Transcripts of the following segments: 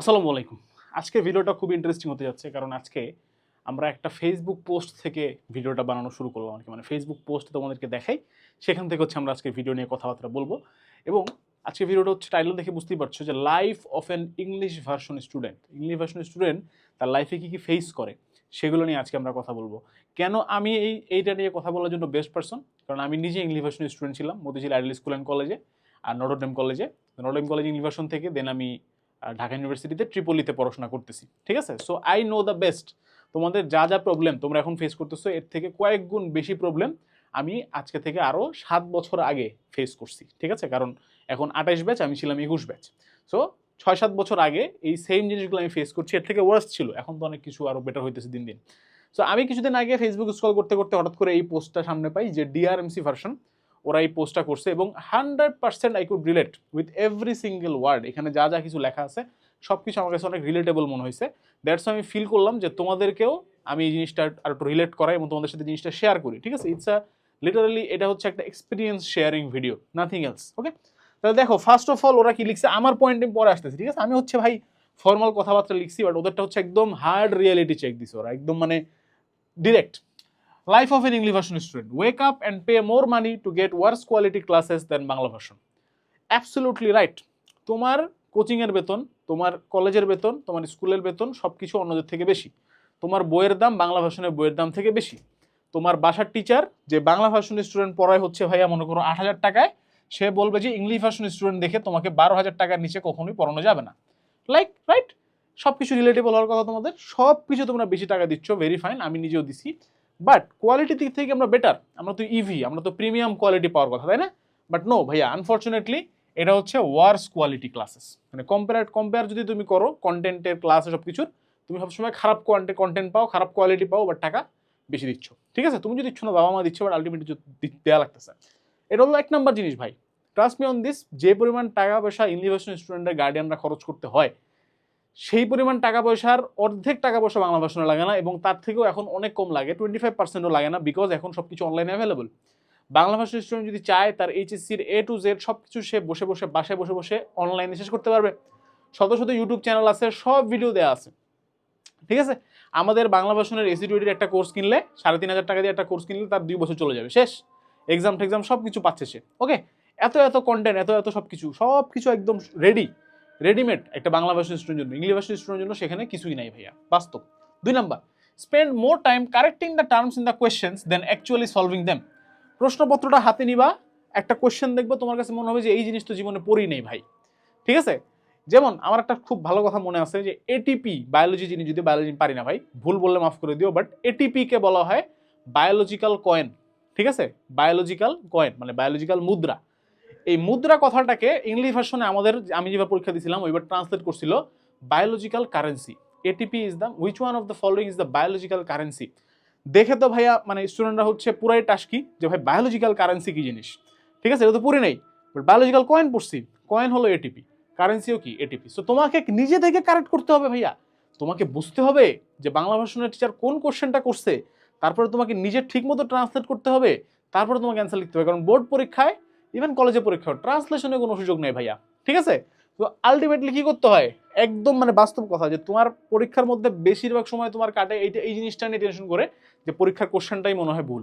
আসসালামু আলাইকুম। আজকের ভিডিওটা খুব ইন্টারেস্টিং হতে যাচ্ছে কারণ আজকে আমরা একটা ফেসবুক পোস্ট থেকে ভিডিওটা বানানো শুরু করলাম আরকি। মানে ফেসবুক পোস্ট তোমাদেরকে দেখাই, সেখান থেকে হচ্ছে আমরা আজকে ভিডিও নিয়ে কথাবার্তা বলবো এবং আজকের ভিডিওটা হচ্ছে টাইটেল দেখে বুঝতেই পারছো যে life of an English version student. English version student তার লাইফে কী ফেস করে সেগুলো নিয়ে আজকে আমরা কথা বলবো। কেন আমি এইটা নিয়ে কথা বলার জন্য বেস্ট পারসন? কারণ আমি নিজে ইংলিশ ভার্সন স্টুডেন্ট ছিলাম মতিঝিল আইডিয়াল স্কুল অ্যান্ড কলেজে আর নটরডেম কলেজে। নটরডেম কলেজ ইংলিশ ভার্সন থেকে দেন আমি ঢাকা ইউনিভার্সিটিতে ট্রিপলিতে পড়াশোনা করতেছি, ঠিক আছে? So I know the best. তোমাদের যা যা প্রবলেম তোমরা এখন ফেস করতেছো এর থেকে কয়েক গুণ বেশি প্রবলেম আমি আজকে থেকে আরও 7 বছর আগে ফেস করছি, ঠিক আছে? কারণ এখন 28 ব্যাচ, আমি ছিলাম 21 ব্যাচ। সো 6-7 বছর আগে এই সেম জিনিসগুলো আমি ফেস করছি, এর থেকে ওয়ার্স ছিল। এখন তো অনেক কিছু আরও বেটার হইতেছে দিন দিন। সো আমি কিছুদিন আগে ফেসবুক স্ক্রল করতে করতে হঠাৎ করে এই পোস্টটা সামনে পাই যে ডিআরএমসি ভার্সন ওরা এই পোস্টটা করছে এবং 100% I could relate with every single word. এখানে যা যা কিছু লেখা আছে সব কিছু আমার কাছে অনেক রিলেটেবল মনে হয়েছে। দ্যাটস আমি ফিল করলাম যে তোমাদেরকেও আমি এই জিনিসটা আর একটু রিলেট করাই এবং তোমাদের সাথে জিনিসটা শেয়ার করি, ঠিক আছে? ইটস আ লিটারালি এটা হচ্ছে একটা experience sharing video, nothing else. Okay, তাহলে দেখো ফার্স্ট অফ অল ওরা কি লিখছে, আমার পয়েন্টে পরে আসতেছে, ঠিক আছে? আমি হচ্ছে ভাই ফর্মাল কথাবার্তা লিখছি, বাট ওদেরটা হচ্ছে একদম হার্ড রিয়েলিটি চেক দিছে ওরা, একদম মানে direct. Life of an English version student. Wake up and pay more money to get worse quality classes than Bangla version. Absolutely right. তোমার কোচিংয়ের বেতন, তোমার কলেজের বেতন, তোমার স্কুলের বেতন সব কিছু অন্যদের থেকে বেশি। তোমার বইয়ের দাম বাংলা ভার্সনের বইয়ের দাম থেকে বেশি। তোমার বাসার টিচার যে বাংলা ভার্সনের স্টুডেন্ট পড়ায় হচ্ছে ভাইয়া মনে করো 8,000 টাকায়, সে বলবে যে ইংলিশ ভার্সন স্টুডেন্ট দেখে তোমাকে 12,000 টাকার নিচে কখনোই পড়ানো যাবে না। লাইক রাইট, সব কিছু রিলেটেবল হওয়ার কথা তোমাদের, সব কিছু তোমরা বেশি টাকা দিচ্ছ, ভেরি ফাইন, আমি নিজেও দিছি। বাট কোয়ালিটির দিক থেকে আমরা বেটার, আমরা তো ইভি, আমরা তো প্রিমিয়াম কোয়ালিটি পাওয়ার কথা, তাই না? বাট নো ভাইয়া, আনফর্চুনেটলি এটা হচ্ছে ওয়ার্স কোয়ালিটি ক্লাসেস। মানে কম্পেয়ার যদি তুমি করো কন্টেন্টের ক্লাসে সব কিছুর, তুমি সবসময় খারাপ কন্টেন্ট পাও, খারাপ কোয়ালিটি পাও, বাট টাকা বেশি দিচ্ছ, ঠিক আছে? তুমি যদি দিচ্ছ না, বাবা মা দিচ্ছে, বাট আলটিমেটলি দেওয়া লাগতেছে। এটা হলো 1 নম্বর জিনিস ভাই। ট্রাস্ট মি অন দিস, যে পরিমাণ টাকা পয়সা ইউনিভার্সিটি স্টুডেন্টের গার্ডিয়ানরা খরচ করতে হয়, সেই পরিমাণ টাকা পয়সার অর্ধেক টাকা পয়সা বাংলা ভার্সনে লাগে না, এবং তার থেকেও এখন অনেক কম লাগে, 25%ও লাগে না, বিকজ এখন সব কিছু অনলাইনে অ্যাভেলেবল। বাংলা ভাষার স্টুডেন্ট যদি চায় তার এইচএসসির A to Z সব কিছু সে বসে বসে বাসায় বসে বসে অনলাইনে শেষ করতে পারবে। শত শত ইউটিউব চ্যানেল আছে, সব ভিডিও দেওয়া আছে, ঠিক আছে? আমাদের বাংলা ভার্সনের এসিডিউটির একটা কোর্স কিনলে 3,500 টাকা দিয়ে একটা কোর্স কিনলে তার 2 বছর চলে যাবে, শেষ। এক্সাম সব কিছু পাচ্ছে সে। ওকে, এত কন্টেন্ট, এত সব কিছু একদম রেডিমেড একটা বাংলা ভার্সন স্টুডেন্টের জন্য। ইংলিশ ভার্সন স্টুডেন্টের জন্য সেখানে কিছুই নাই ভাইয়া, বাস্তব। 2 number, spend more time correcting the terms in the questions then actually solving them. প্রশ্নপত্রটা হাতে নিবা, একটা কোয়েশ্চেন দেখবো, তোমার কাছে মনে হবে যে এই জিনিস তো জীবনে পড়ি নেই ভাই, ঠিক আছে? যেমন আমার একটা খুব ভালো কথা মনে আছে যে এটিপি বায়োলজি জিনিস, যদি বায়োলজি পারি না ভাই, ভুল বললে মাফ করে দিও, বাট এটিপি কে বলা হয় বায়োলজিক্যাল কয়েন, ঠিক আছে? বায়োলজিক্যাল কয়েন মানে বায়োলজিক্যাল মুদ্রা। এই মুদ্রা কথাটাকে ইংলিশ ভার্সনে আমাদের, আমি যেবার পরীক্ষা দিয়েছিলাম ওইবার ট্রান্সলেট করছিল biological currency. ATP is the which one of the following is the biological currency. দেখে তো ভাইয়া মানে স্টুডেন্টরা হচ্ছে পুরাই টাস্কি যে ভাই বায়োলজিক্যাল কারেন্সি কি জিনিস, ঠিক আছে? এটা তো পড়ি নেই, বাট বায়োলজিক্যাল কয়েন পড়ছি। কয়েন হলো এটিপি, কারেন্সিও কি এটিপি। সো তোমাকে নিজে থেকে কারেক্ট করতে হবে ভাইয়া, তোমাকে বুঝতে হবে যে বাংলা ভার্সনের টিচার কোন কোশ্চেনটা করছে, তারপরে তোমাকে নিজে ঠিক মতো ট্রান্সলেট করতে হবে, তারপরে তোমাকে অ্যান্সার লিখতে হবে। কারণ বোর্ড পরীক্ষায়, ইভেন কলেজে পরীক্ষা, ট্রান্সলেশনে কোনো সুযোগ নেই ভাইয়া, ঠিক আছে? তো আলটিমেটলি কি করতে হয়, একদম মানে বাস্তব কথা, যে তোমার পরীক্ষার মধ্যে বেশিরভাগ সময় তোমার কাটে এই জিনিসটা নিয়ে টেনশন করে যে পরীক্ষার কোশ্চেনটাই মনে হয় ভুল,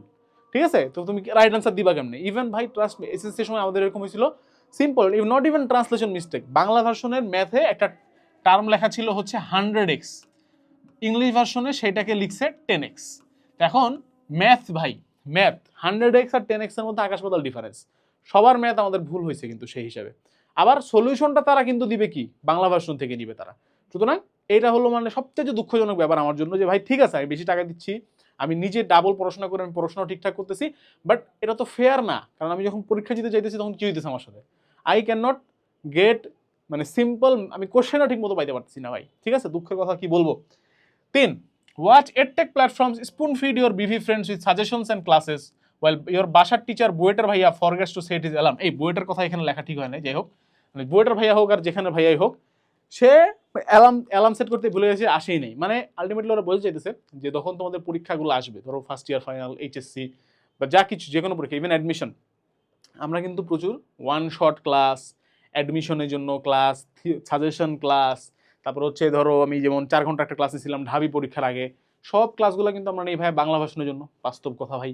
ঠিক আছে? তো তুমি রাইট আনসার দিবা কেমনে? ইভেন ভাই ট্রাস্ট মি, এসএসসির সময় আমাদের এরকম হয়েছিল, simple, not even translation mistake. Bangla ভার্সনের ম্যাথে একটা টার্ম লেখা ছিল হচ্ছে 100x, ইংলিশ ভার্সনে সেটাকে লিখছে 10x। এখন ম্যাথ ভাই, ম্যাথ 100x আর 10x এর মধ্যে আকাশ পাতাল ডিফারেন্স। সবার ম্যাথ আমাদের ভুল হয়েছে কিন্তু সেই হিসাবে। আবার সলিউশনটা তারা কিন্তু দিবে কি, বাংলা ভার্সন থেকে নিবে তারা। সুতরাং এটা হলো মানে সবচেয়ে দুঃখজনক ব্যাপার আমার জন্য, যে ভাই ঠিক আছে আমি বেশি টাকা দিচ্ছি, আমি নিজে ডাবল পড়াশোনা করে আমি পড়াশোনা ঠিকঠাক করতেছি, বাট এটা তো ফেয়ার না। কারণ আমি যখন পরীক্ষা দিতে চাইতেছি তখন কি হইতেছে আমার সাথে, আই ক্যান নট গেট মানে সিম্পল, আমি কোশ্চেনও ঠিক মতো পাইতে পারতেছি না ভাই, ঠিক আছে? দুঃখের কথা কি বলবো। 3, watch edtech platforms spoon feed your BV friends with suggestions and classes while your বাসার টিচার বুয়েটার ভাইয়া forgets to set his alarm। এই বুয়েটার কথা এখানে লেখা ঠিক হয় না, যাই হোক, মানে বুয়েটার ভাইয়া হোক আর যেখানে ভাইয়াই হোক, সে অ্যালার্ম সেট করতে ভুলে গেছে, আসেই নেই। মানে আলটিমেটলি ওরা বলতে চাইতেছে যে তখন তোমাদের পরীক্ষাগুলো আসবে, ধরো ফার্স্ট ইয়ার ফাইনাল, এইচএসসি বা যা কিছু, যে কোনো পরীক্ষা, ইভেন অ্যাডমিশন, আমরা কিন্তু প্রচুর ওয়ান শট ক্লাস, অ্যাডমিশনের জন্য ক্লাস, সাজেশন ক্লাস, তারপর হচ্ছে ধরো আমি যেমন 4 ঘন্টা একটা ক্লাসে ছিলাম ঢাবি পরীক্ষার আগে, সব ক্লাসগুলো কিন্তু আমরা নেই ভাই বাংলা ভাষণের জন্য, বাস্তব কথা ভাই।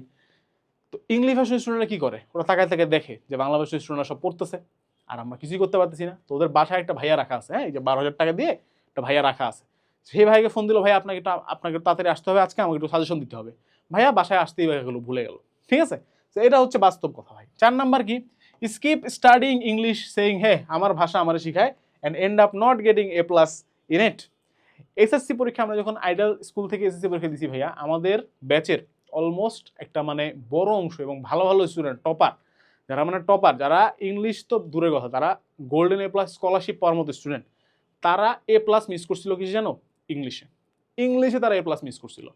তো ইংলিশ ভাষণ স্টুডেন্টরা কি করে, ওরা তাকায় তাকায় দেখে যে বাংলা ভাষণ স্টুডেন্টরা সব পড়তেছে আর আমরা কিছুই করতে পারতেছি না। তো ওদের বাসায় একটা ভাইয়া রাখা আছে, হ্যাঁ, এই যে 12,000 টাকা দিয়ে একটা ভাইয়া রাখা আছে। সেই ভাইকে ফোন দিল, ভাই আপনাকে তাড়াতাড়ি আসতে হবে, আজকে আমাকে একটু সাজেশন দিতে হবে। ভাইয়া বাসায় আসতেই হয়ে গেলো, ভুলে গেল। ঠিক আছে, তো এটা হচ্ছে বাস্তব কথা ভাই। 4 নাম্বার কি, স্কিপ স্টাডিং ইংলিশ সেইং হে আমার ভাষা আমার শিখায় and end up not getting a plus in it. SSC পরীক্ষা আমরা যখন আইডাল স্কুল থেকে এসএসসি পরীক্ষা দিছি ভাইয়া, আমাদের ব্যাচের অলমোস্ট একটা মানে বড় অংশ এবং ভালো ভালো স্টুডেন্ট টপার, যারা মানে টপার, যারা ইংলিশ তো দূরের কথা, তারা গোল্ডেন এ প্লাস স্কলারশিপ পাওয়ার মতো স্টুডেন্ট, তারা এ প্লাস মিস করছিল কিছু জানো, ইংলিশে। ইংলিশে তারা এ প্লাস মিস করছিল।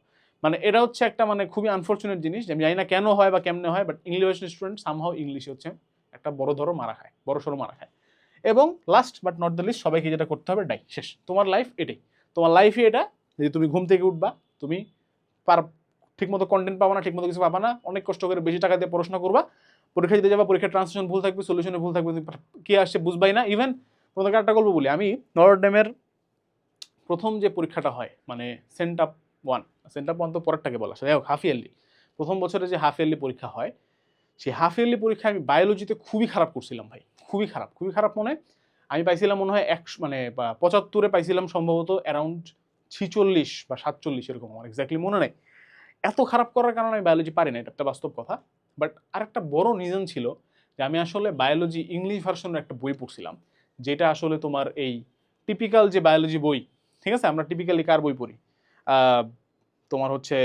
মানে এটা হচ্ছে একটা মানে খুবই আনফর্চুনেট জিনিস, আমি জানি না কেন হয় বা কেমনে হয়, বাট ইংলিশ স্টুডেন্ট সামহাও ইংলিশে হচ্ছে একটা বড় সড়ো মারা খায়। এবং last but not the least, সবাইকে যেটা করতে হবে, ডাই শেষ, তোমার লাইফ এটাই, তোমার লাইফে এটা যে তুমি ঘুম থেকে উঠবা, তুমি ঠিকমতো কন্টেন্ট পাবা না, ঠিকমতো কিছু পাবা না, অনেক কষ্ট করে বেশি টাকা দিয়ে পড়াশোনা করবা, পরীক্ষা দিতে যাবা, পরীক্ষার ট্রান্সলেশন ভুল থাকবে, সলিউশনে ভুল থাকবে, কি আসছে বুঝবাই না। ইভেন তোমাদেরকে একটা গল্প বলি, আমি নটরডেমের প্রথম যে পরীক্ষাটা হয় মানে সেন্টআপ ওয়ান তো পরেরটাকে বলা, যাই হোক হাফ ইয়ারলি, প্রথম বছরে যে হাফ ইয়ারলি পরীক্ষা হয়, সেই হাফ ইয়ারলি পরীক্ষায় আমি বায়োলজিতে খুবই খারাপ করছিলাম ভাই, খুবই খারাপ মনে হয়। আমি পাইছিলাম মনে হয় 75-এ পাইছিলাম সম্ভবত, অ্যারাউন্ড 46 বা 47 এরকম, আমার এক্স্যাক্টলি মনে নাই। এত খারাপ করার কারণে আমি বায়োলজি পারি না, এটা একটা বাস্তব কথা। বাট আরেকটা বড় রিজন ছিল যে আমি আসলে বায়োলজি ইংলিশ ভার্সনের একটা বই পড়ছিলাম, যেটা আসলে তোমার এই টিপিক্যাল যে বায়োলজি বই, ঠিক আছে, আমরা টিপিক্যালি কার বই পড়ি, তোমার হচ্ছে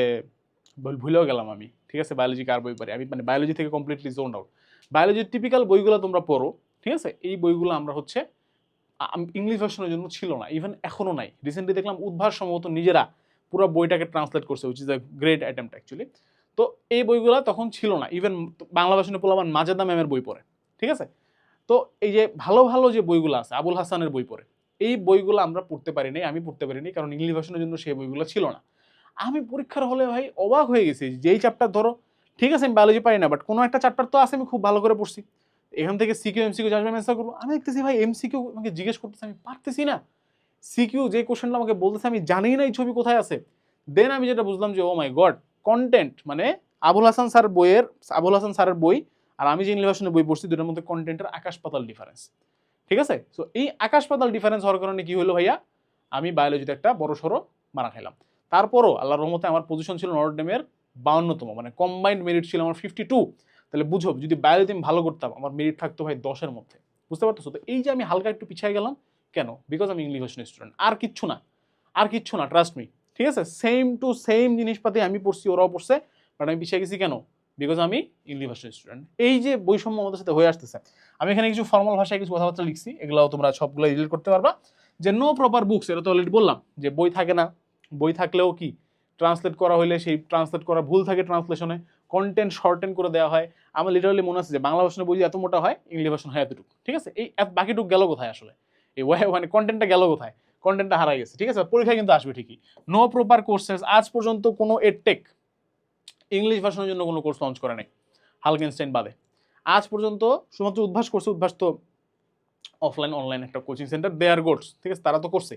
ভুলেও গেলাম আমি, ঠিক আছে, বায়োলজি কার বই পড়ি আমি, মানে বায়োলজি থেকে কমপ্লিটলি জোন আউট। বায়োলজির টিপিক্যাল বইগুলো তোমরা পড়ো, ঠিক আছে, এই বইগুলো আমরা হচ্ছে ইংলিশ ভার্সনের জন্য ছিল না, ইভেন এখনো নাই। রিসেন্টলি দেখলাম উদ্ভাস সম্ভবত নিজেরা পুরো বইটাকে ট্রান্সলেট করছে, which is a great attempt actually. তো এই বইগুলো তখন ছিল না, ইভেন বাংলা ভার্সনে পোলাবান মাজেদা ম্যামের বই পড়ে, ঠিক আছে। তো এই যে ভালো ভালো যে বইগুলো আছে, আবুল হাসানের বই পড়ে, এই বইগুলো আমরা পড়তে পারিনি, আমি পড়তে পারিনি, কারণ ইংলিশ ভার্সনের জন্য সেই বইগুলো ছিল না। আমি পরীক্ষার হলে ভাই অবাক হয়ে গেছি, যেই চ্যাপ্টার ধরো, ঠিক আছে আমি বায়োলজি পারি না, বাট কোনো একটা চ্যাপ্টার তো আছে আমি খুব ভালো করে পড়ছি, এখান থেকে সিকিউ এমসিকিউ যাবে আমি অ্যান্সার করবো। আমি দেখতেছি ভাই এমসিকিউ আমাকে জিজ্ঞেস করতেছে, আমি পারতেছি না, সিকিউ যে কোশ্চেনটা আমাকে বলতেছে আমি জানি না এই ছবি কোথায় আছে। দেন আমি যেটা বুঝলাম যে ও মাই গড, কন্টেন্ট মানে আবুল হাসান স্যারের বই আর আমি যে ইংলিশ বই পড়ছি, দুটোর মধ্যে কন্টেন্টের আকাশ পাতাল ডিফারেন্স, ঠিক আছে। সো এই আকাশ পাতাল ডিফারেন্স হওয়ার কারণে কি হলো ভাইয়া, আমি বায়োলজিতে একটা বড় সড়ো মারা খাইলাম। তারপরও আল্লাহর রহমতে আমার পজিশন ছিল নটরডেমের 52তম, মানে কম্বাইন্ড মেরিট ছিল আমার 52। তাহলে বুঝো, যদি বায়োলজি আমি ভালো করতাম আমার মেরিট থাকতো ভাই 10-এর মধ্যে, বুঝতে পারতেছো। তো এই যে আমি হালকা একটু পিছিয়ে গেলাম কেন, বিকজ আমি ইংলিশ ভার্সনের স্টুডেন্ট, আর কিচ্ছু না, ট্রাস্ট মি, ঠিক আছে। সেম টু সেম জিনিসপাতি আমি পড়ছি, ওরাও পড়ছে, বাট আমি পিছিয়ে গেছি কেন, বিকজ আমি ইংলিশ ভার্সনের স্টুডেন্ট। এই যে বৈষম্য আমাদের সাথে হয়ে আসতেছে, আমি এখানে কিছু ফর্মাল ভাষায় কিছু কথাবার্তা লিখছি, এগুলাও তোমরা সবগুলো রিলেট করতে পারবা। যে নো প্রপার বুকস, এটা তো অলরেডি বললাম যে বই থাকে না, বই থাকলেও কি ট্রান্সলেট করা হইলে সেই ট্রান্সলেট করা ভুল থাকে, ট্রান্সলেশনে কন্টেন্ট শর্টেন করে দেওয়া হয়। আমার লিটারালি মনে আছে যে বাংলা ভার্সনের বই এত মোটা হয়, ইংলিশ ভার্সন হয় এতটুকু, ঠিক আছে। এই বাকিটুকু গেল কোথায় আসলে, এই মানে কন্টেন্টটা গেল কোথায়, কন্টেন্টটা হারাই গেছে, ঠিক আছে। পরীক্ষা কিন্তু আসবে ঠিকই। নো প্রপার কোর্সেস, আজ পর্যন্ত কোনো এডটেক ইংলিশ ভার্সনের জন্য কোনো কোর্স লঞ্চ করে নাই, হালকেনস্টাইন বাদে। আজ পর্যন্ত শুধুমাত্র উদ্ভাস করছে, উদ্ভাস তো অনলাইন একটা কোচিং সেন্টার, দেয়ার গোডস, ঠিক আছে, তারা তো করছে,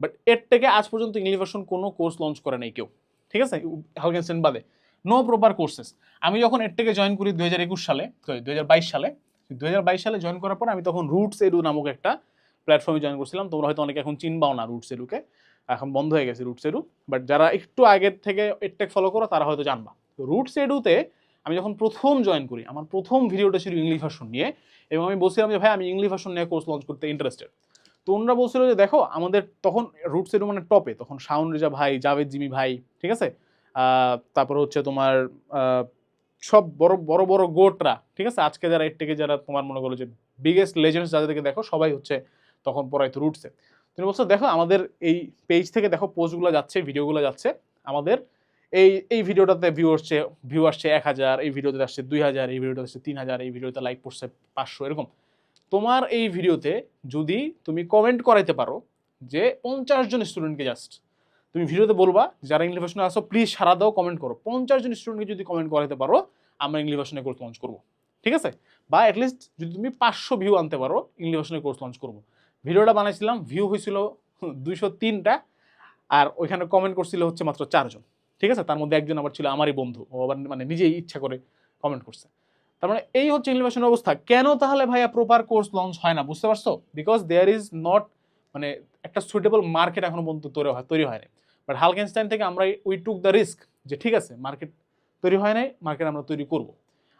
বাট এর থেকে আজ পর্যন্ত ইংলিশ ভার্সন কোনো কোর্স লঞ্চ করে নাই কেউ, ঠিক আছে, হালকেনস্টাইন বাদে। No proper courses. আমি যখন এর থেকে জয়েন করি 2021 সালে, 2022 সালে জয়েন করার পর আমি তখন রুটস এডু নামক একটা প্ল্যাটফর্মে জয়েন করছিলাম। তোমরা হয়তো অনেকে এখন চিনবাও না রুটস এডুকে, এখন বন্ধ হয়ে গেছে রুটস এডু, বাট যারা একটু আগের থেকে এডটেক ফলো করো তারা হয়তো জানবা। তো রুটস এডুতে আমি যখন প্রথম জয়েন করি, আমার প্রথম ভিডিওটা ছিল ইংলিশ ভার্সন নিয়ে, এবং আমি বলছিলাম যে ভাই আমি ইংলিশ ভার্সন নিয়ে কোর্স লঞ্চ করতে ইন্টারেস্টেড। তো ওনারা বলছিল যে দেখো আমাদের তখন রুটস এডু মানে টপে, তখন শাওন রেজা ভাই, জাভেদ জিমি ভাই, ঠিক আছে, তারপর হচ্ছে তোমার সব বড় বড় গোটরা, ঠিক আছে, আজকে যারা এর থেকে যারা তোমার মনে করো যে বিগেস্ট লেজেন্ডস যাদেরকে দেখো, সবাই হচ্ছে তখন পড়াইতো রুটসে। তুমি বলছো দেখো আমাদের এই পেজ থেকে দেখো পোস্টগুলো যাচ্ছে, ভিডিওগুলো যাচ্ছে, আমাদের এই ভিডিওটাতে ভিউ আসছে 1000, এই ভিডিওতে আসছে 2000, এই ভিডিওতে আসছে 3000, এই ভিডিওতে লাইক পড়ছে 500, এরকম। তোমার এই ভিডিওতে যদি তুমি কমেন্ট করাইতে পারো যে 50 জন স্টুডেন্টকে, জাস্ট তুমি ভিডিওতে বলবা যারা ইংলিশ ভার্সনে আসো প্লিজ সারা দাও, কমেন্ট করো, 50 জন স্টুডেন্টকে যদি কমেন্ট করাইতে পারো, আমরা ইংলিশ ভার্সনে কোর্স লঞ্চ করবো, ঠিক আছে। বা অ্যাটলিস্ট যদি তুমি 500 ভিউ আনতে পারো, ইংলিশ ভার্সনে কোর্স লঞ্চ করবো। ভিডিওটা বানাইছিলাম, ভিউ হয়েছিল 203টা, আর ওইখানে কমেন্ট করছিল হচ্ছে মাত্র 4 জন। ঠিক আছে, তার মধ্যে একজন আবার ছিল আমারই বন্ধু, ও আবার মানে নিজেই ইচ্ছা করে কমেন্ট করছে। তার মানে এই হচ্ছে ইংলিশ ভার্সনের অবস্থা। কেন তাহলে ভাইয়া প্রপার কোর্স লঞ্চ হয় না, বুঝতে পারছো? বিকজ দেয়ার ইজ নট মানে একটা সুইটেবল মার্কেট এখনো পর্যন্ত তৈরি হয়নি। বাট হালকেনস্টাইন থেকে আমরা উই টুক দ্য রিস্ক যে ঠিক আছে মার্কেট তৈরি হয় নাই, মার্কেট আমরা তৈরি করব,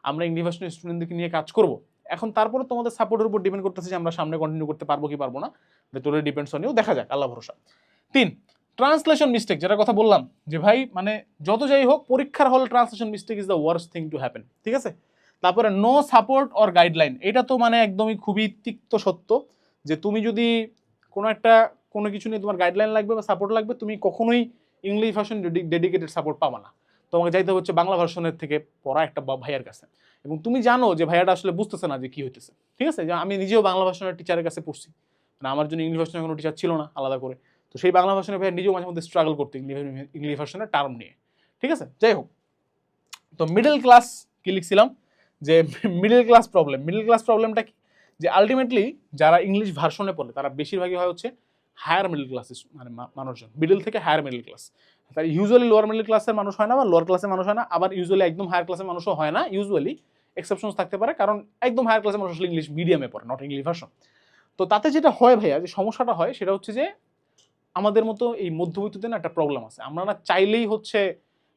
আমরা ইংলিশ ভার্সনের স্টুডেন্টদেরকে নিয়ে কাজ করব। এখন তারপরে তোমাদের সাপোর্টের উপর ডিপেন্ড করতেছে যে আমরা সামনে কন্টিনিউ করতে পারবো কি পারবো না, that totally depends on you, দেখা যাক, আল্লাহ ভরসা। 3, ট্রান্সলেশন মিস্টেক, যেটা কথা বললাম যে ভাই মানে যত যাই হোক পরীক্ষার হল translation mistake is the worst thing to happen. ঠিক আছে, তারপরে নো সাপোর্ট অর গাইডলাইন, এটা তো মানে একদমই খুবই তিক্ত সত্য যে তুমি যদি কোনো কিছু নিয়ে তোমার গাইডলাইন লাগবে বা সাপোর্ট লাগবে, তুমি কখনোই ইংলিশ ভার্সন ডেডিকেটেড সাপোর্ট পাবা না। তোমাকে যাইতে হচ্ছে বাংলা ভার্সনের থেকে পড়া একটা ভাইয়ার কাছে, এবং তুমি জানো যে ভাইয়াটা আসলে বুঝতেছে না যে কি হইতেছে। ঠিক আছে, যে আমি নিজেও বাংলা ভার্সনের টিচারের কাছে পড়ছি, মানে আমার জন্য ইংলিশ ভার্সনের কোনো টিচার ছিল না আলাদা করে, তো সেই বাংলা ভার্সনের ভাইয়া নিজেও মাঝে মধ্যে স্ট্রাগল করতে ইংলিশ ভার্সনের টার্ম নিয়ে। ঠিক আছে, যাই হোক, তো মিডল ক্লাস কি লিখছিলাম যে মিডল ক্লাস প্রবলেমটা কি, যে আলটিমেটলি যারা ইংলিশ ভার্সনে পড়ে তারা বেশিরভাগই হয় হচ্ছে হায়ার মিডল ক্লাসের মানে মানুষজন, মিডল থেকে হায়ার মিডল ক্লাস। তার ইউজুয়ালি লোয়ার মিডল ক্লাসের মানুষ হয় না, বা লোয়ার ক্লাসের মানুষ হয় না, আবার ইউজুয়ালি একদম হায়ার ক্লাসের মানুষও হয় না, ইউজুয়ালি এক্সেপশনস থাকতে পারে, কারণ একদম হায়ার ক্লাসের মানুষ আসলে ইংলিশ মিডিয়ামে পড়ে, নট ইংলিশ ভার্সন। তো তাতে যেটা হয় ভাইয়া, যে সমস্যাটা হয় সেটা হচ্ছে যে আমাদের মতো এই মধ্যবিত্তদের না একটা প্রবলেম আছে, আমরা না চাইলেই হচ্ছে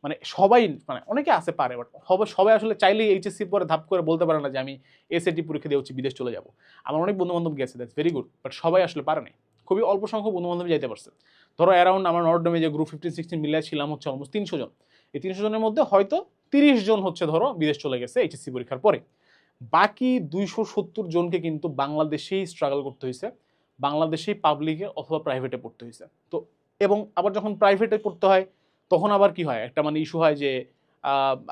মানে সবাই মানে অনেকে আছে পারে, বাট সবাই আসলে চাইলেই এইচএসসির পরে ধাপ করে বলতে পারে না যে আমি এসএটি পরীক্ষা দিয়ে হচ্ছে বিদেশ চলে যাব। আমার অনেক বন্ধু বান্ধব গেছে, দ্যাটস ভেরি গুড, বাট সবাই আসলে পারে নাই, খুবই অল্প সংখ্যক বন্ধু বান্ধব যাইতে পারছে। ধরো অ্যারাউন্ড আমার নর্ডমে যে গ্রুপ 15-16 মিলিয়ে ছিলাম হচ্ছে অলমোস্ট 300 জন, এই 300 জনের মধ্যে হয়তো 30 জন হচ্ছে ধরো বিদেশ চলে গেছে এইচএসসি পরীক্ষার পরে, বাকি 270 জনকে কিন্তু বাংলাদেশেই স্ট্রাগল করতে হয়েছে, বাংলাদেশেই পাবলিকে অথবা প্রাইভেটে পড়তে হয়েছে। তো এবং আবার যখন প্রাইভেটে পড়তে হয় তখন আবার কি হয়, একটা মানে ইস্যু হয় যে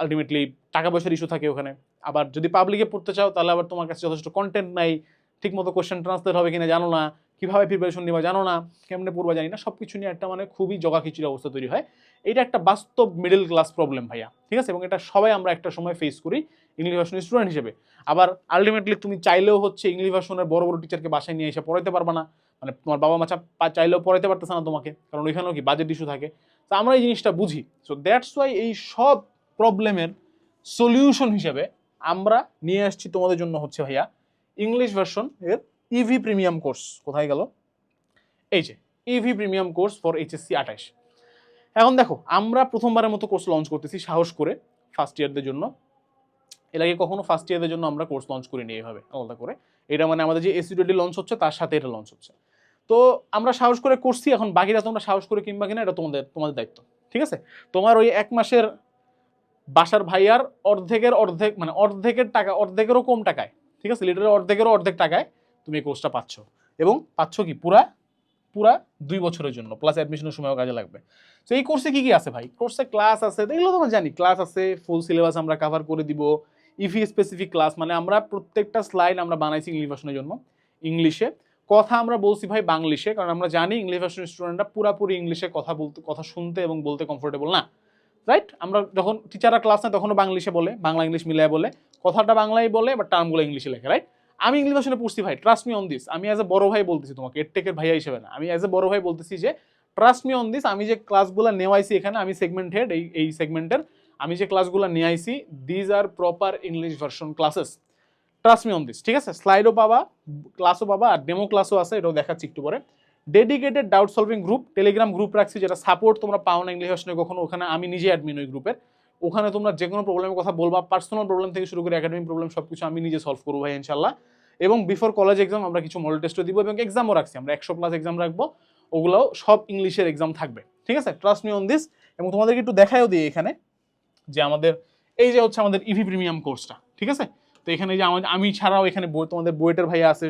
আলটিমেটলি টাকা পয়সার ইস্যু থাকে ওখানে। আবার যদি পাবলিকে পড়তে চাও তাহলে আবার তোমার কাছে যথেষ্ট কন্টেন্ট নাই, ঠিকমতো কোশ্চেন ট্রান্সলেট হবে কিনা জানো না, কীভাবে প্রিপারেশন নিবা জানো না, কেমনে পড়বা জানি না, সব কিছু নিয়ে একটা মানে খুবই জগাখিচুড়ি অবস্থা তৈরি হয়। এটা একটা বাস্তব মিডল ক্লাস প্রবলেম ভাইয়া, ঠিক আছে, এবং এটা সবাই আমরা একটা সময় ফেস করি ইংলিশ ভার্সনের স্টুডেন্ট হিসেবে। আবার আলটিমেটলি তুমি চাইলেও হচ্ছে ইংলিশ ভার্সনের বড় বড় টিচারকে বাসায় নিয়ে এসে পড়াইতে পারবা না, মানে তোমার বাবা মা চাইলেও পড়াইতে পারতেছে না তোমাকে, কারণ ওইখানেও কি বাজেট ইস্যু থাকে। তো আমরা এই জিনিসটা বুঝি, সো দ্যাটস ওয়াই এই সব প্রবলেমের সলিউশন হিসেবে আমরা নিয়ে আসছি তোমাদের জন্য হচ্ছে ভাইয়া ইংলিশ ভার্সন এর ইভি প্রিমিয়াম কোর্স। কোথায় গেল, এই যে EV premium course for HSC 28। এখন দেখো আমরা প্রথমবারের মতো কোর্স লঞ্চ করতেছি সাহস করে ফার্স্ট ইয়ারদের জন্য, এর আগে কখনো ফার্স্ট ইয়ারদের জন্য আমরা কোর্স লঞ্চ করিনি এইভাবে আলাদা করে, এটা মানে আমাদের যে এসিডিডি লঞ্চ হচ্ছে তার সাথে এটা লঞ্চ হচ্ছে। তো আমরা সাহস করে করছি, এখন বাকিরা তোমরা সাহস করে কিংবা কিনা এটা তোমাদের দায়িত্ব। ঠিক আছে, তোমার ওই 1 মাসের বাসার ভাইয়ার অর্ধেক মানে অর্ধেকের টাকা, অর্ধেকেরও কম টাকায়, ঠিক আছে, লিটারের অর্ধেকেরও অর্ধেক টাকায় তুমি এই কোর্সটা পাচ্ছ, এবং পাচ্ছ কি পুরা 2 বছরের জন্য, প্লাস অ্যাডমিশনের সময়ও কাজে লাগবে। তো এই কোর্সে কি কি আছে ভাই, কোর্সে ক্লাস আছে, এগুলো তোমরা জানি, ক্লাস আছে, ফুল সিলেবাস আমরা কভার করে দিব, ইভি স্পেসিফিক ক্লাস, মানে আমরা প্রত্যেকটা স্লাইড আমরা বানাইছি ইংলিশ ভার্সনের জন্য ইংলিশে, কথা আমরা বলছি ভাই বাংলিশে, কারণ আমরা জানি ইংলিশ ভার্সনের স্টুডেন্টরা পুরাপুরি ইংলিশে কথা শুনতে এবং বলতে কমফোর্টেবল না, রাইট? আমরা যখন টিচাররা ক্লাস নেয় তখনও বাংলিশে বলে, বাংলা ইংলিশ মিলায় বলে, কথাটা বাংলায় বলে বা টার্মগুলো ইংলিশে লেখে, রাইট? আমি ইংলিশ ভার্সনে পড়ছি ভাই, ট্রাস্ট মি অন দিস, আমি অ্যাজ এ বড় ভাই বলতেছি তোমাকে, এডটেকের ভাইয়া হিসেবে না, আমি অ্যাজ এ বড় ভাই বলতেছি যে ট্রাস্ট মি অন দিস, আমি যে ক্লাসগুলো নেওয়াইছি এখানে, আমি সেগমেন্ট হেড এই সেগমেন্টের, আমি যে ক্লাসগুলো নিয়ে আইছি these are proper English version classes, trust me on this, ঠিক আছে? স্লাইডও পাবা, ক্লাসও পাবা, আর ডেমো ক্লাসও আছে, এটাও দেখাচ্ছি একটু পরে। Dedicated doubt solving group, Telegram group রাখছি, যেটা সাপোর্ট তোমরা পাও না ইংলিশ ভার্সনে কখনো, ওখানে আমি নিজে অ্যাডমিন ওই গ্রুপের, ওখানে তোমরা যে কোনো প্রবলেমের কথা বলবা, পার্সোনাল প্রবলেম থেকে শুরু করে একাডেমিক প্রবলেম সব কিছু আমি নিজে সলভ করবো ভাই ইনশাল্লাহ। এবং বিফোর কলেজ এক্সাম আমরা কিছু মডেল টেস্টও দিব, এবং এক্সামও রাখছি, আমরা 100+ এক্সাম রাখবো, ওগুলোও সব ইংলিশের এক্সাম থাকবে, ঠিক আছে? Trust me on this. এবং তোমাদেরকে একটু দেখায়ও দিই এখানে যে আমাদের এই যে হচ্ছে আমাদের ইভি প্রিমিয়াম কোর্সটা, ঠিক আছে? তো এখানে যে আমি ছাড়াও এখানে তোমাদের বুয়েটের ভাইয়া আছে,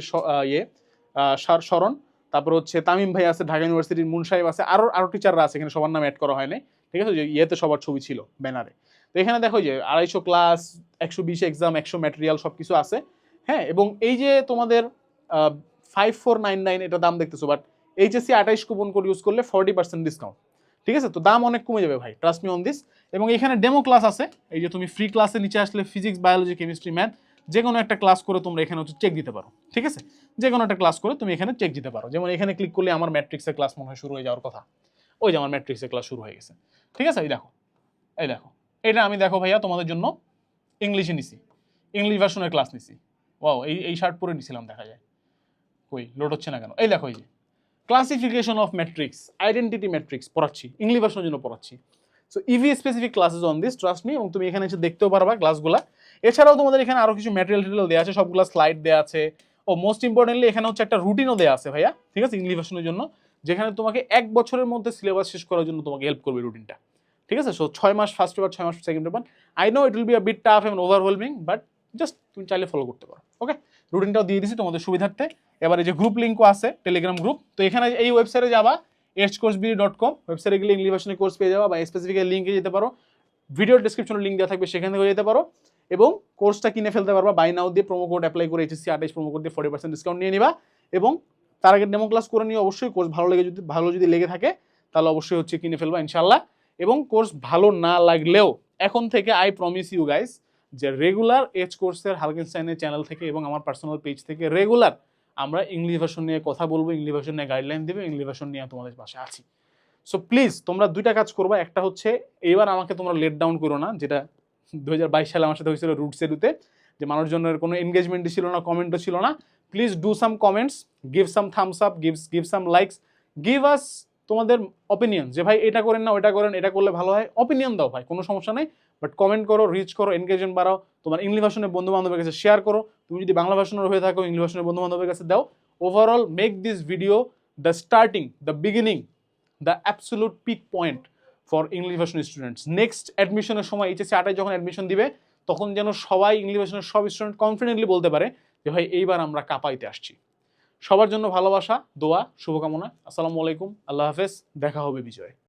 শরণ, তারপর হচ্ছে তামিম ভাই আছে, ঢাকা ইউনিভার্সিটির মুন সাহেব আছে, আরো টিচাররা আছে, এখানে সবার নাম অ্যাড করা হয় নাই, ঠিক আছে? যে ইয়েতে সবার ছবি ছিল ব্যানারে। তো এখানে দেখো যে 250 ক্লাস, 120 এক্সাম, 100 ম্যাটেরিয়াল সব কিছু আছে, হ্যাঁ। এবং এই যে তোমাদের 5499 এটা দাম দেখতেছো, but HSC 28 coupon code use করলে 40% ডিসকাউন্ট, ঠিক আছে? তো দাম অনেক কমে যাবে ভাই, ট্রাস্ট মি অন দিস। এবং এখানে ডেমো ক্লাস আছে, এই যে তুমি ফ্রি ক্লাসে নিচে আসলে ফিজিক্স, বায়োলজি, কেমিস্ট্রি, ম্যাথ যে কোনো একটা ক্লাস করে তোমরা এখানে হচ্ছে চেক দিতে পারো, ঠিক আছে? যে কোনো একটা ক্লাস করে তুমি এখানে চেক দিতে পারো। যেমন এখানে ক্লিক করলে আমার ম্যাট্রিক্সের ক্লাস মনে হয় শুরু হয়ে যাওয়ার কথা। ওই যে আমার ম্যাট্রিক্সের ক্লাস শুরু হয়ে গেছে, ঠিক আছে? এই দেখো এটা আমি দেখো ভাইয়া তোমাদের জন্য ইংলিশে নিছি, ইংলিশ ভার্সনের ক্লাস নিছি। ওয়াও, এই শার্ট পরে নিছিলাম, দেখা যায়। কই লোড হচ্ছে না কেন? এই দেখো, এই যে classification of matrix, identity matrix পড়াচ্ছি, ইংলিশ ভার্সনের জন্য পড়াচ্ছি। So EV specific classes on this, trust me. এবং তুমি এখানে এসে দেখতেও পারবা ক্লাসগুলা। এছাড়াও তোমাদের এখানে আরো কিছু ম্যাটেরিয়াল দেওয়া আছে, সবগুলো স্লাইড দেওয়া আছে। ও মোস্ট ইম্পর্টেন্টলি এখানে হচ্ছে একটা রুটিনও দেওয়া আছে ভাইয়া, ঠিক আছে, ইংলিশ ভার্সনের জন্য, যেখানে তোমাকে 1 বছরের মধ্যে সিলেবাস শেষ করার জন্য তোমাকে হেল্প করবে রুটিনটা, ঠিক আছে? সো 6 মাস ফার্স্ট পেপার, 6 মাস second paper. I know it will be a bit tough and overwhelming, but just তুমি চাইলে ফলো করতে পারো। ওকে, রুটিনটাও দিয়ে দিছি তোমাদের সুবিধার্থে। এবার এই যে গ্রুপ লিঙ্কও আছে, টেলিগ্রাম গ্রুপ। তো এখানে এই ওয়েবসাইটে যাবা, edgecoursebi.com, ওয়েবসাইটে গেলে ইংলিশ ভার্সনের কোর্স পেয়ে যাবা, বা স্পেসিফিক লিঙ্কে যেতে পারো, ভিডিওর ডেসক্রিপশনে লিঙ্ক দেওয়া থাকবে, সেখান থেকে যেতে পারো এবং কোর্সটা কিনে ফেলতে পারবা। বাই নাও দিয়ে প্রোমো কোড অ্যাপ্লাই করে HSC 28 প্রোমো কোড দিয়ে 40% ডিসকাউন্ট নিয়ে নিবা। এবং তার আগে ডেমো ক্লাস করে নিয়ে অবশ্যই কোর্স ভালো যদি লেগে থাকে তাহলে অবশ্যই হচ্ছে কিনে ফেলবা ইনশাল্লাহ। এবং কোর্স ভালো না লাগলেও এখন থেকে আই প্রমিস ইউ গাইস যে রেগুলার এজ কোর্সের হালকেনস্টাইনের চ্যানেল থেকে এবং আমার পার্সোনাল পেজ থেকে রেগুলার আমরা ইংলিশ ভার্সন নিয়ে কথা বলবো, ইংলিশ ভার্সন নিয়ে গাইডলাইন দেবো, ইংলিশ ভার্সন নিয়ে তোমাদের পাশে আছি। সো প্লিজ তোমরা দুইটা কাজ করবা। একটা হচ্ছে এবার আমাকে তোমরা লেট ডাউন করো না, যেটা 2022 সালে আমার সাথে হয়েছিল রুটস এডুতে, যে মানুষজনের কোনো এনগেজমেন্টই ছিল না, কমেন্টও ছিল না। Please do some comments, give some thumbs up, give some likes, give us তোমাদের অপিনিয়ন, যে ভাই এটা করেন না ওটা করেন, এটা করলে ভালো হয়। অপিনিয়ন দাও ভাই, কোনো সমস্যা নেই, বাট কমেন্ট করো, রিচ করো, এনগেজমেন্ট বাড়াও। তোমার ইংলিশ ভার্সনের বন্ধু বান্ধবের কাছে শেয়ার করো। তুমি যদি বাংলা ভার্সনের হয়ে থাকো, ইংলিশ ভার্সনের বন্ধু বান্ধবের কাছে দাও। Overall make this video the starting, the beginning, the absolute peak point for English version students. Next অ্যাডমিশনের সময় HSC 28 যখন অ্যাডমিশন দিবে, তখন যেন সবাই ইংলিশ ভার্সনের সব স্টুডেন্ট কনফিডেন্টলি বলতে পারে যে ভাই এইবার আমরা কাঁপাইতে আসছি। সবার জন্য ভালোবাসা, দোয়া, শুভকামনা। আসসালামু আলাইকুম, আল্লাহ হাফেজ, দেখা হবে বিজয়।